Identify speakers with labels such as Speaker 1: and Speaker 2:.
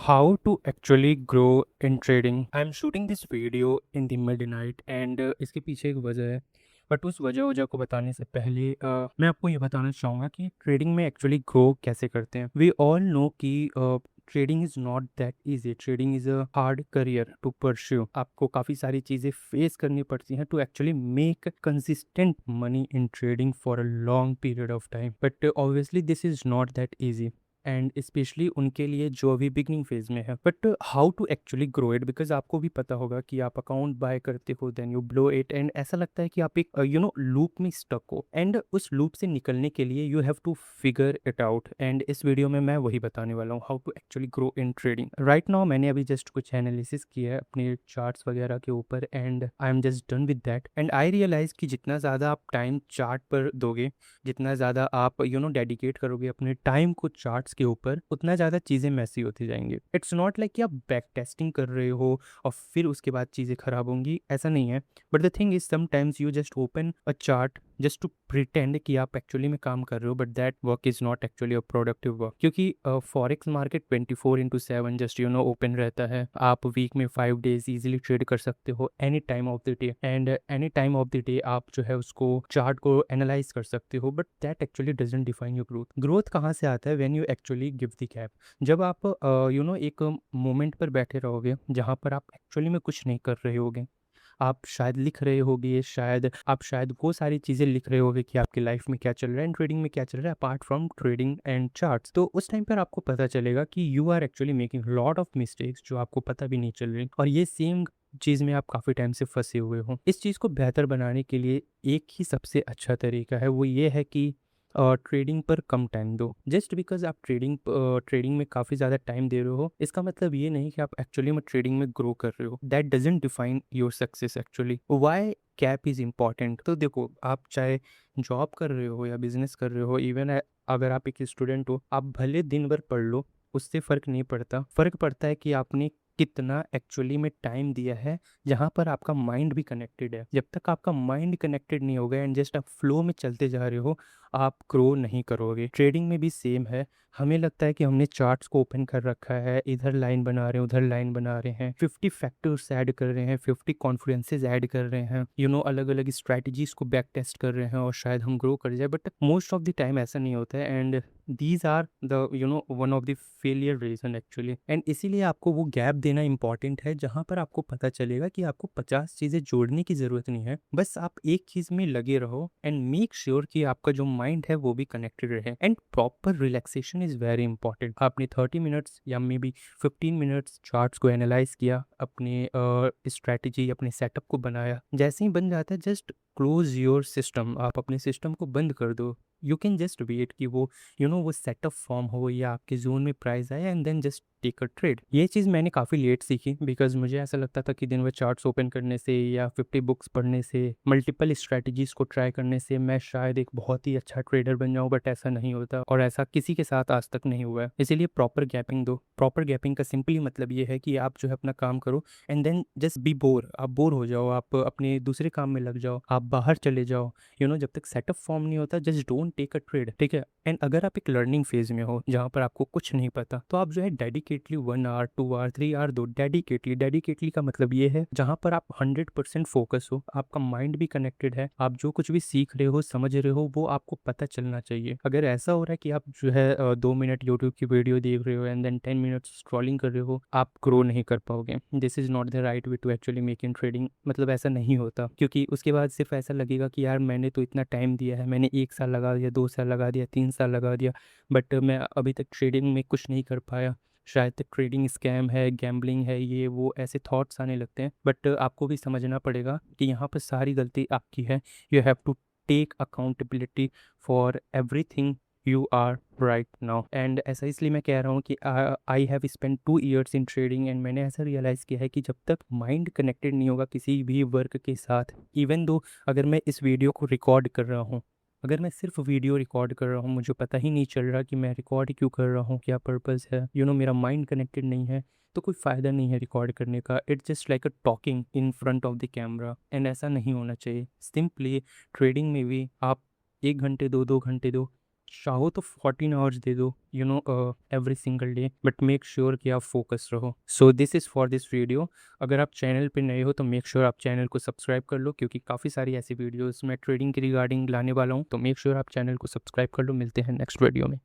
Speaker 1: How to actually grow in trading. I'm shooting this video in the midnight and इसके पीछे एक वजह है। बट उस वजह को बताने से पहले मैं आपको ये बताना चाहूँगा कि ट्रेडिंग में एक्चुअली ग्रो कैसे करते हैं। वी ऑल नो कि trading is not that easy. Trading is a hard career to pursue. आपको काफ़ी सारी चीज़ें फेस करनी पड़ती हैं to actually make consistent money in trading for a long period of time. But obviously this is not that easy and especially उनके लिए जो अभी बिगनिंग फेज में है। But how to actually grow it, because आपको भी पता होगा कि आप अकाउंट बाय करते हो, then you blow it and ऐसा लगता है कि आप एक लूप में स्टक हो एंड उस लूप से निकलने के लिए you have to figure it out. And इस वीडियो में मैं वही बताने वाला हूँ, how to actually grow in trading. Right now मैंने अभी जस्ट कुछ एनालिसिस किया है अपने चार्ट्स वगैरह के ऊपर and I am just done with that and I realise कि जितना ज़्यादा आप टाइम चार्ट पर दोगे, जितना ज़्यादा आप डेडिकेट करोगे अपने टाइम को चार्ट्स के ऊपर, उतना ज़्यादा चीज़ें मैसी होती जाएंगी। इट्स नॉट लाइक कि आप बैक टेस्टिंग कर रहे हो और फिर उसके बाद चीज़ें खराब होंगी, ऐसा नहीं है। But the thing is sometimes you just open a chart just to pretend कि आप एक्चुअली में काम कर रहे हो, but that work is not actually a productive work, क्योंकि फॉरेक्स मार्केट 24/7 जस्ट ओपन रहता है। आप वीक में 5 डेज इजीली ट्रेड कर सकते हो any time of the day and any time of the day आप जो है उसको चार्ट को एनालाइज कर सकते हो। But that actually doesn't define your growth. Growth कहाँ से आता है? When you actually give the gap. जब आप एक मोमेंट पर बैठे रहोगे जहाँ पर आप एक्चुअली में कुछ नहीं कर रहे होगे, आप शायद लिख रहे होगे, शायद वो सारी चीज़ें लिख रहे होगे कि आपकी लाइफ में क्या चल रहा है एंड ट्रेडिंग में क्या चल रहा है apart from trading and charts. तो उस टाइम पर आपको पता चलेगा कि you are actually making lot of mistakes जो आपको पता भी नहीं चल रही, और ये सेम चीज़ में आप काफ़ी टाइम से फंसे हुए हो। इस चीज़ को बेहतर बनाने के लिए एक ही सबसे अच्छा तरीका है, वो ये है कि ट्रेडिंग पर कम टाइम दो। जस्ट बिकॉज आप ट्रेडिंग में काफ़ी ज़्यादा टाइम दे रहे हो, इसका मतलब ये नहीं कि आप एक्चुअली में ट्रेडिंग में ग्रो कर रहे हो। That doesn't define your success actually. Why cap is important? तो देखो, आप चाहे जॉब कर रहे हो या बिजनेस कर रहे हो, इवन अगर आप एक स्टूडेंट हो, आप भले दिन भर पढ़ लो, उससे फ़र्क नहीं पड़ता। फ़र्क पड़ता है कि आपने कितना एक्चुअली में टाइम दिया है जहाँ पर आपका माइंड भी कनेक्टेड है। जब तक आपका माइंड कनेक्टेड नहीं होगा एंड जस्ट आप फ्लो में चलते जा रहे हो, आप ग्रो नहीं करोगे। ट्रेडिंग में भी सेम है। हमें लगता है कि हमने चार्ट्स को ओपन कर रखा है, इधर लाइन बना रहे हैं, उधर लाइन बना रहे हैं, 50 फैक्टर्स ऐड कर रहे हैं, 50 कॉन्फ्लुएंसेस ऐड कर रहे हैं, अलग अलग स्ट्रैटेजीज को बैक टेस्ट कर रहे हैं और शायद हम ग्रो कर जाए। But most of the time ऐसा नहीं होता है and these are the one of the failure reason actually. And इसीलिए आपको वो गैप देना इंपॉर्टेंट है जहाँ पर आपको पता चलेगा कि आपको 50 चीज़ें जोड़ने की ज़रूरत नहीं है, बस आप एक चीज़ में लगे रहो एंड मेक श्योर कि आपका जो माइंड है वो भी कनेक्टेड रहे। And proper relaxation is very important. आपने 30 मिनट्स या मे बी 15 मिनट्स चार्ट्स को एनालाइज किया, अपने स्ट्रैटेजी, अपने सेटअप को बनाया, जैसे ही बन जाता है जस्ट क्लोज योर सिस्टम। आप अपने सिस्टम को बंद कर दो। यू कैन जस्ट वेट कि वो वो सेटअप फॉर्म हो या आपके जोन में प्राइस आए and then just take a trade. ये चीज़ मैंने काफ़ी लेट सीखी, बिकॉज मुझे ऐसा लगता था कि दिन भर चार्ट्स ओपन करने से या 50 बुक्स पढ़ने से, मल्टीपल स्ट्रैटेजीज को ट्राई करने से मैं शायद एक बहुत ही अच्छा ट्रेडर बन जाऊँ, बट ऐसा नहीं होता और ऐसा किसी के साथ आज तक नहीं हुआ है। इसीलिए प्रॉपर गैपिंग दो। प्रॉपर गैपिंग का सिंपली मतलब ये है कि आप जो है अपना काम करो and then just be bore. आप बोर हो जाओ, आप अपने दूसरे काम में लग जाओ, आप बाहर चले जाओ। जब तक सेटअप फॉर्म नहीं होता just don't take a trade, ठीक है। एंड अगर आप एक लर्निंग फेज में हो जहाँ पर आपको कुछ नहीं पता, तो आप जो है डेडिकेटली 1 आवर 2 आवर 3 आवर दो। डेडिकेटली का मतलब ये है जहाँ पर आप 100% फोकस हो, आपका माइंड भी कनेक्टेड है, आप जो कुछ भी सीख रहे हो, समझ रहे हो, वो आपको पता चलना चाहिए। अगर ऐसा हो रहा है कि आप जो है 2 मिनट यूट्यूब की वीडियो देख रहे हो एंड देन 10 मिनट्स स्क्रॉलिंग कर रहे हो, आप ग्रो नहीं कर पाओगे। This is not the right way to actually make in trading. मतलब ऐसा नहीं होता, क्योंकि उसके बाद सिर्फ ऐसा लगेगा कि यार मैंने तो इतना टाइम दिया है, मैंने 1 साल लगा दिया, 2 साल लगा दिया, 3 साल लगा दिया, बट मैं अभी तक ट्रेडिंग में कुछ नहीं कर पाया। शायद तक ट्रेडिंग स्कैम है, गैम्बलिंग है, ये वो ऐसे थॉट्स आने लगते हैं। बट आपको भी समझना पड़ेगा कि यहाँ पर सारी गलती आपकी है। You have to take accountability for everything you are right now. And ऐसा इसलिए मैं कह रहा हूँ कि I have spend 2 years in trading and मैंने ऐसा रियलाइज़ किया है कि जब तक माइंड कनेक्टेड नहीं होगा किसी भी वर्क के साथ, इवन दो अगर मैं इस वीडियो को रिकॉर्ड कर रहा हूँ, अगर मैं सिर्फ वीडियो रिकॉर्ड कर रहा हूँ, मुझे पता ही नहीं चल रहा कि मैं रिकॉर्ड क्यों कर रहा हूँ, क्या पर्पज़ है, मेरा माइंड कनेक्टेड नहीं है, तो कोई फ़ायदा नहीं है रिकॉर्ड करने का। It's just like a talking in front of the camera and ऐसा नहीं होना चाहिए। सिंपली ट्रेडिंग में भी आप 1 घंटे दो, 2 घंटे दो, चाहो तो 14 आवर्स दे दो, every single day, but make sure कि आप फोकस रहो। So this is for this video. अगर आप चैनल पे नए हो तो मेक श्योर आप चैनल को सब्सक्राइब कर लो, क्योंकि काफ़ी सारी ऐसी वीडियोस मैं ट्रेडिंग के रिगार्डिंग लाने वाला हूँ। तो मेक श्योर आप चैनल को सब्सक्राइब कर लो। मिलते हैं नेक्स्ट वीडियो में।